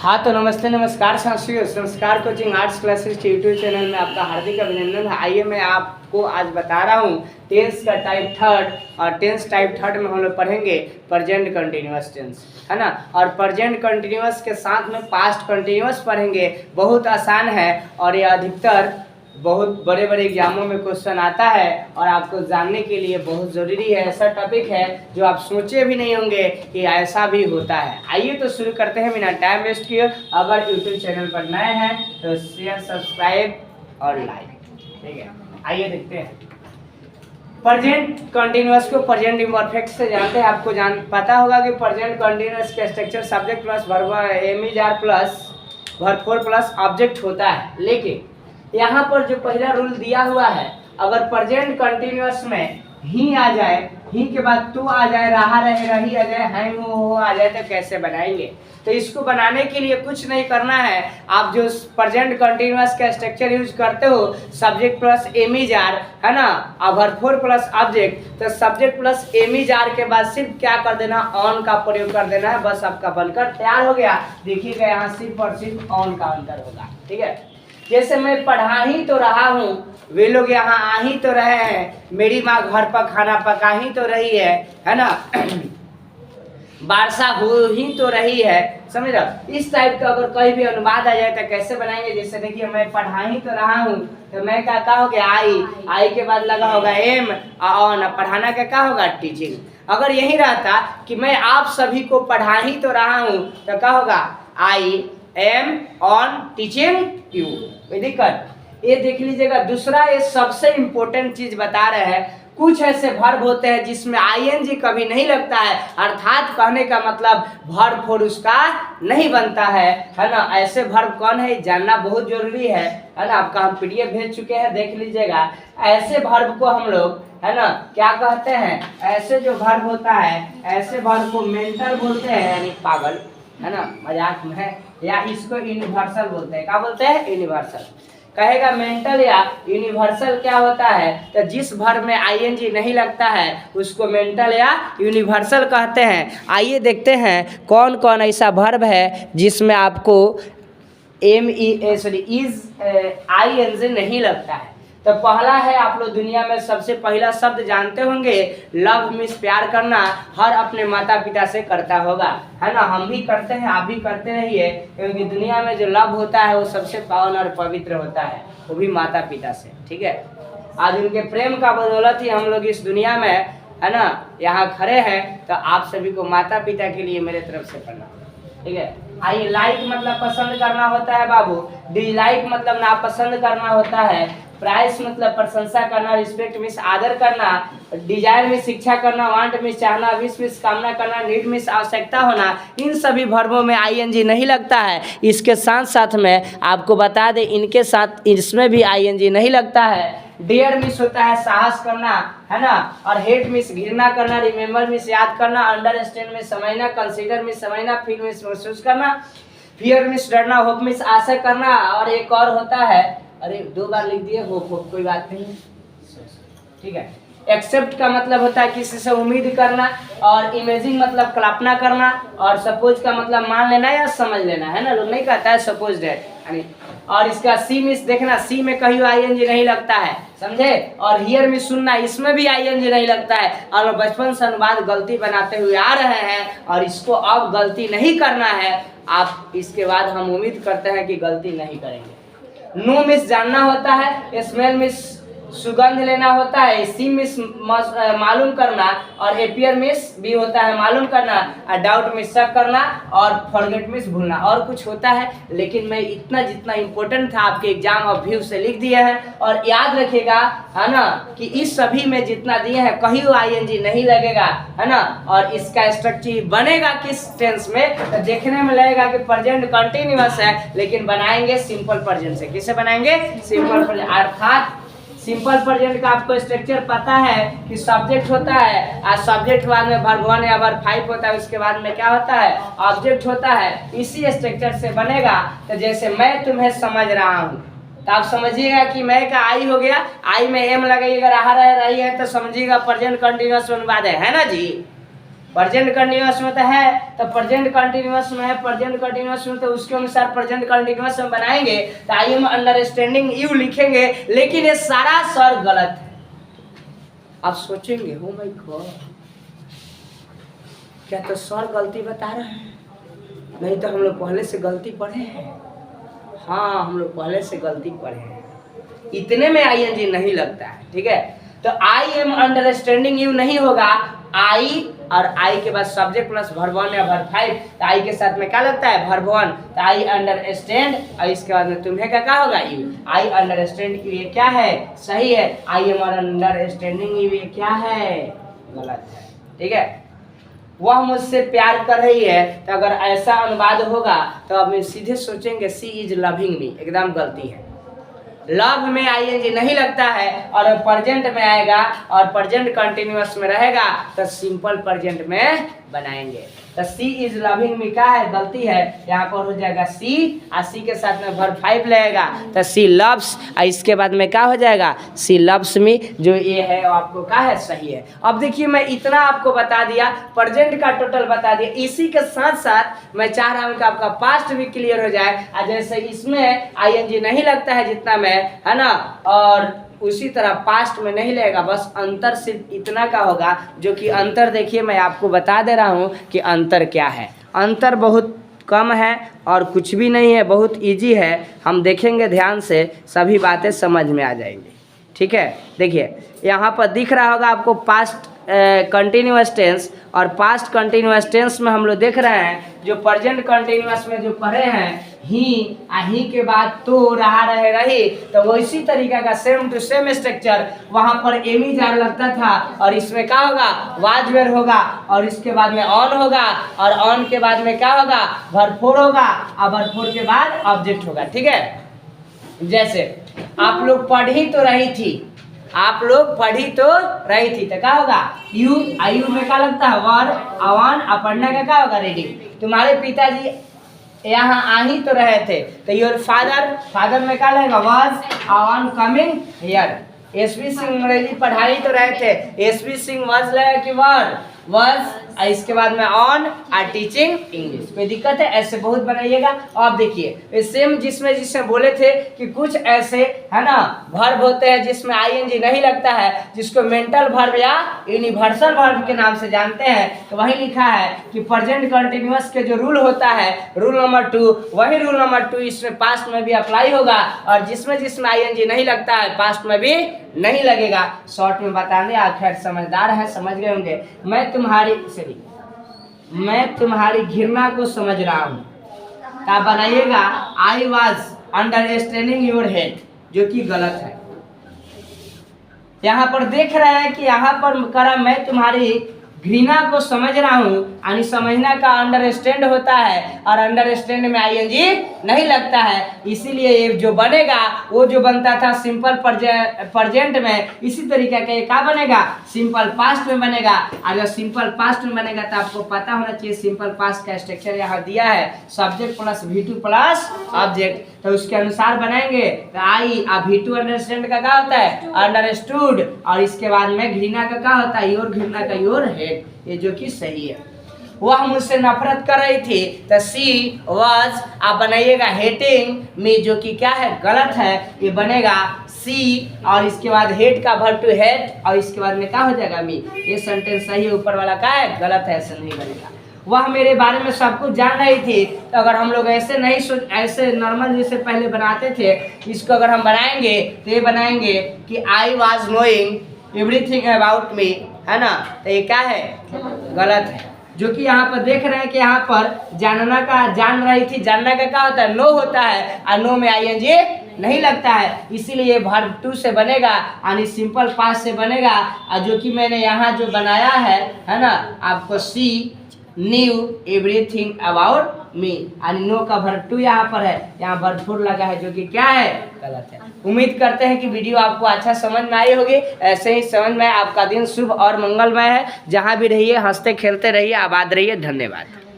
हाँ तो नमस्ते नमस्कार साथियों, संस्कार coaching arts classes YouTube channel में आपका हार्दिक अभिनंदन है। आइए मैं आपको आज बता रहा हूँ टेंस का टाइप थर्ड। और टेंस टाइप थर्ड में हम लोग पढ़ेंगे प्रेजेंट कंटिन्यूअस टेंस, है ना। और प्रेजेंट कंटिन्यूअस के साथ में पास्ट कंटिन्यूअस पढ़ेंगे। बहुत आसान है और ये अधिकतर बहुत बड़े बड़े एग्जामों में क्वेश्चन आता है और आपको जानने के लिए बहुत ज़रूरी है। ऐसा टॉपिक है जो आप सोचे भी नहीं होंगे कि ऐसा भी होता है। आइए तो शुरू करते हैं बिना टाइम वेस्ट किए। अगर यूट्यूब चैनल पर नए हैं तो शेयर, सब्सक्राइब और लाइक, ठीक है। आइए देखते हैं प्रेजेंट कंटिन्यूअस को प्रेजेंट इम्परफेक्ट से जानते हैं। आपको पता होगा कि प्रेजेंट कंटिन्यूअस का structure subject plus verb am plus verb four plus object होता है। लेकिन यहाँ पर जो पहला रूल दिया हुआ है, अगर प्रेजेंट कंटिन्यूअस में ही आ जाए, ही के बाद तू आ जाए, रहा रहे, रही आ जाए, है हो आ जाए, तो कैसे बनाएंगे। तो इसको बनाने के लिए कुछ नहीं करना है। आप जो प्रेजेंट कंटिन्यूअस का स्ट्रक्चर यूज करते हो, subject plus am is are, है ना, और वर्ब फोर प्लस ऑब्जेक्ट, तो subject plus am is are के बाद सिर्फ क्या कर देना, ऑन का प्रयोग कर देना है। बस आपका बनकर तैयार हो गया। देखिएगा यहाँ सिर्फ और सिर्फ ऑन का अंतर होगा, ठीक है। जैसे मैं पढ़ा ही तो रहा हूँ, वे लोग यहाँ आ ही तो रहे हैं, मेरी माँ घर पर खाना पका ही तो रही है ना, वर्षा हो ही तो रही है, समझ रहे। इस टाइप का अगर कहीं भी अनुवाद आ जाए तो कैसे बनाएंगे। जैसे देखिए मैं पढ़ा ही तो रहा हूँ, तो मैं क्या हो गया, आई के बाद लगा होगा एम, ऑन, पढ़ाना क्या होगा, टीचिंग। अगर यही रहता कि मैं आप सभी को पढ़ा ही तो रहा हूँ, तो क्या होगा, I am on teaching you. कोई दिक्कत। ये देख लीजिएगा। दूसरा, ये सबसे इंपॉर्टेंट चीज बता रहे हैं, कुछ ऐसे वर्ब होते हैं जिसमें आईएनजी कभी नहीं लगता है, अर्थात कहने का मतलब वर्ब फोर उसका नहीं बनता है ना। ऐसे वर्ब कौन है जानना बहुत जरूरी है ना। आपका हम पीडीएफ भेज चुके हैं, देख लीजिएगा। ऐसे वर्ब को हम लोग, है ना, क्या कहते हैं, ऐसे जो वर्ब होता है, ऐसे वर्ब को मेंटल बोलते हैं, यानी पागल, है ना, मजाक में है, या इसको यूनिवर्सल बोलते हैं। क्या बोलते हैं, यूनिवर्सल। कहेगा मेंटल या यूनिवर्सल क्या होता है, तो जिस वर्ब में आईएनजी नहीं लगता है उसको मेंटल या यूनिवर्सल कहते हैं। आइए देखते हैं कौन कौन ऐसा वर्ब है जिसमें आपको इज आईएनजी नहीं लगता है। तो पहला है, आप लोग दुनिया में सबसे पहला शब्द जानते होंगे, लव मीन्स प्यार करना। हर अपने माता पिता से करता होगा, है ना। हम भी करते हैं, आप भी करते रहिए, क्योंकि दुनिया में जो लव होता है वो सबसे पावन और पवित्र होता है, वो भी माता पिता से, ठीक है। आज उनके प्रेम का बदौलत ही हम लोग इस दुनिया में, है ना, यहाँ खड़े हैं। तो आप सभी को माता पिता के लिए मेरे तरफ से प्रणाम, ठीक है। आइए, लाइक मतलब पसंद करना होता है बाबू, डिसलाइक मतलब नापसंद करना होता है, प्राइस मतलब प्रशंसा करना, रिस्पेक्ट मीन्स आदर करना, डिजायर में शिक्षा करना, वांट मीन्स चाहना, विश मीन्स कामना करना, नीड मीन्स आवश्यकता होना। इन सभी वर्बों में आईएनजी नहीं लगता है। इसके साथ साथ में आपको बता दें, इनके साथ इसमें भी आईएनजी नहीं लगता है। डेयर मिस होता है साहस करना, है ना, और हेट मिस घृणा करना, रिमेम्बर मिस याद करना, अंडरस्टैंड में समझना, कंसीडर मिस समझना, फील मिस महसूस करना, फियर मिस डरना, होप मिस आशा करना। और एक और होता है, अरे 2 बार लिख दिए, होप कोई बात नहीं, ठीक है। एक्सेप्ट का मतलब होता है किसी से उम्मीद करना, और इमेजिंग मतलब कल्पना करना, और सपोज का मतलब मान लेना या समझ लेना, है ना। लोग नहीं कहता है सपोज दैट, यानी। और इसका सी मिस देखना, सी में कहीं आईएनजी नहीं लगता है, समझे। और हियर में सुनना, इसमें भी आईएनजी नहीं लगता है। और बचपन से अनुवाद गलती बनाते हुए आ रहे हैं और इसको अब गलती नहीं करना है। आप इसके बाद हम उम्मीद करते हैं कि गलती नहीं करेंगे। नो मिस जानना होता है, स्मेल मिस सुगंध लेना होता है, सी मिस मालूम करना, और एपियर मिस भी होता है मालूम करना, और डाउट मिस शक करना, और फॉरगेट मिस भूलना। और कुछ होता है, लेकिन मैं इतना जितना इम्पोर्टेंट था आपके एग्जाम ऑफ व्यू से लिख दिए हैं। और याद रखिएगा, है ना, कि इस सभी में जितना दिए हैं कहीं आईएनजी नहीं लगेगा, है ना। और इसका स्ट्रक्चर बनेगा किस टेंस में, तो देखने में लगेगा कि प्रेजेंट कंटिन्यूअस है, लेकिन बनाएंगे सिंपल प्रेजेंट से। किसे बनाएंगे, सिंपल प्रेजेंट। अर्थात सिंपल प्रेजेंट का आपको स्ट्रक्चर पता है कि सब्जेक्ट होता है, और सब्जेक्ट बाद में वर्ब 1 या वर्ब 5 होता है, उसके बाद में क्या होता है, ऑब्जेक्ट होता है। इसी स्ट्रक्चर से बनेगा। तो जैसे मैं तुम्हें समझ रहा हूँ, तो आप समझिएगा कि मैं का आई हो गया, आई में एम लगेगा, रहा रही है, तो समझिएगा प्रेजेंट कंटिन्यूअस अनुवाद है ना जी। प्रेजेंट कंटिन्यूअस में तो है, तो प्रेजेंट कंटिन्यूअस में है, प्रेजेंट कंटिन्यूअस में तो उसके अनुसार प्रेजेंट कंटिन्यूअस में बनाएंगे। तो आई एम अंडरस्टैंडिंग यू लिखेंगे, लेकिन ये सारा सर गलत है। आप सोचेंगे ओ माय गॉड, क्या तो सर गलती बता रहे हैं? नहीं तो हम लोग पहले से गलती पढ़े हैं। हाँ, हम लोग पहले से गलती पढ़े हैं। इतने में आईएनजी नहीं लगता है, ठीक है। तो आई एम अंडरस्टैंडिंग यू नहीं होगा, आई और आई के बाद सब्जेक्ट प्लस वर्ब 1 या वर्ब 5, तो आई के साथ में क्या लगता है? वर्ब 1। तो आई अंडरस्टैंड, और इसके बाद में तुम्हें क्या होगा? यू। आई अंडरस्टैंड यू, ये क्या है? सही है। आई एम अंडरस्टैंडिंग यू, ये क्या है? गलत है, ठीक है। वह मुझसे प्यार कर रही है, तो अगर ऐसा अनुवाद होगा तो अब सीधे सोचेंगे सी इज लविंग मी, एकदम गलती है। लव में आईएनजी नहीं लगता है और प्रेजेंट में आएगा और प्रेजेंट कंटिन्यूअस में रहेगा तो सिंपल प्रेजेंट में बनाएंगे। तो सी इज लविंग मी क्या है? गलती है। यहाँ पर हो जाएगा सी, और सी के साथ में वर्ब 5 लगेगा, तो सी लव्स, और इसके बाद में क्या हो जाएगा? सी लव्स मी, जो ये है आपको क्या है? सही है। अब देखिए मैं इतना आपको बता दिया, प्रेजेंट का टोटल बता दिया, इसी के साथ साथ मैं चाह रहा हूँ कि आपका पास्ट भी क्लियर हो जाए। और जैसे इसमें आईएनजी नहीं लगता है जितना में, है ना, और उसी तरह पास्ट में नहीं लगेगा, बस अंतर सिर्फ इतना का होगा, जो कि अंतर देखिए मैं आपको बता दे रहा हूँ कि अंतर क्या है। अंतर बहुत कम है और कुछ भी नहीं है, बहुत इजी है। हम देखेंगे ध्यान से, सभी बातें समझ में आ जाएंगी, ठीक है। देखिए यहाँ पर दिख रहा होगा आपको पास्ट कंटिन्यूअस टेंस, और पास्ट कंटिन्यूअस टेंस में हम लोग देख रहे हैं जो प्रेजेंट कंटिन्यूअस में जो पढ़े हैं ही के बाद तो रहा रहे रही, तो वैसी तरीका का सेम टू सेम स्ट्रक्चर वहाँ पर एमी जार लगता था, और इसमें क्या होगा? वाज वेयर होगा, और इसके बाद में ऑन होगा, और ऑन के बाद में क्या होगा? वर्ब 4 होगा, और वर्ब 4 के बाद ऑब्जेक्ट होगा, ठीक है। जैसे आप लोग पढ़ ही तो रही थी, आप लोग पढ़ी तो रही थी, तो क्या होगा? यू, आयु में क्या लगता है? वर्ब, अवन, और पढ़ने का क्या होगा? रीडिंग। तुम्हारे पिताजी यहाँ आ ही तो रहे थे, तो योर फादर, फादर में क्या लगेगा? वाज, अवन कमिंग हियर। एसपी सिंह अंग्रेजी पढ़ाई तो रहे थे, एसपी सिंह वाज लगेगा कि वाज, इसके बाद में ऑन आर टीचिंग इंग्लिश। कोई दिक्कत है? ऐसे बहुत बनाइएगा। अब देखिए सेम जिसमें बोले थे कि कुछ ऐसे, है ना, वर्ब होते हैं जिसमें आईएनजी नहीं लगता है, जिसको मेंटल वर्ब या यूनिवर्सल वर्ब के नाम से जानते हैं। तो वही लिखा है कि प्रेजेंट कंटिन्यूअस के जो रूल होता है, रूल नंबर 2, वही रूल नंबर 2 इसमें पास्ट में भी अप्लाई होगा, और जिसमें आईएनजी नहीं लगता है पास्ट में भी नहीं लगेगा। शॉर्ट में बताने आखिर समझदार है, समझ गए होंगे। मैं तुम्हारी घृणा को समझ रहा हूँ, क्या बनाइएगा? I was understanding your hate, जो कि गलत है। यहाँ पर देख रहे हैं कि यहाँ पर करा मैं तुम्हारी घृणा को समझ रहा हूँ, यानी समझना का अंडरस्टैंड होता है, और अंडरस्टैंड में आईएनजी नहीं लगता है, इसीलिए ये जो बनेगा वो जो बनता था सिंपल प्रेजेंट में, इसी तरीके का ये क्या बनेगा? सिंपल पास्ट में बनेगा। और जब सिंपल पास्ट में बनेगा तो आपको पता होना चाहिए सिंपल पास्ट का स्ट्रक्चर यहाँ दिया है, subject plus V2 plus object, तो उसके अनुसार बनाएंगे। तो आई V2 अंडरस्टैंड का क्या होता है? अंडरस्टूड, और इसके बाद में घृणा का क्या होता है? योर, घृणा का योर हेट, ये जो कि सही है। वह मुझसे नफरत कर रही थी, तो सी वाज, आप बनाइएगा हेटिंग मी, जो कि क्या है? गलत है। ये बनेगा सी, और इसके बाद हेट का वर्ब टू हेट, और इसके बाद में क्या हो जाएगा? मी। ये सेंटेंस सही है, ऊपर वाला क्या है? गलत है, ऐसा नहीं बनेगा। वह मेरे बारे में सब कुछ जान रही थी, तो अगर हम लोग ऐसे नहीं ऐसे नॉर्मल जैसे पहले बनाते थे, इसको अगर हम बनाएंगे तो ये बनाएंगे कि I was knowing everything about me, है ना, तो ये क्या है? गलत है। जो कि यहाँ पर देख रहे हैं कि यहाँ पर जानना का, जान रही थी, जानना का क्या होता है? नो होता है, और नो में आईएनजी नहीं लगता है, इसीलिए ये वर्ब 2 से बनेगा, यानी सिंपल पास्ट से बनेगा। और जो कि मैंने यहाँ जो बनाया है ना, आपको सी न्यू एवरीथिंग अबाउट मी, यानी नो का वर्ब 2 यहाँ पर है, यहाँ वर्ब 4 लगा है, जो कि क्या है? गलत है। उम्मीद करते हैं कि वीडियो आपको अच्छा समझ में आई होगी। ऐसे ही समझ में आपका दिन शुभ और मंगलमय है। जहाँ भी रहिए हंसते खेलते रहिए, आबाद रहिए। धन्यवाद।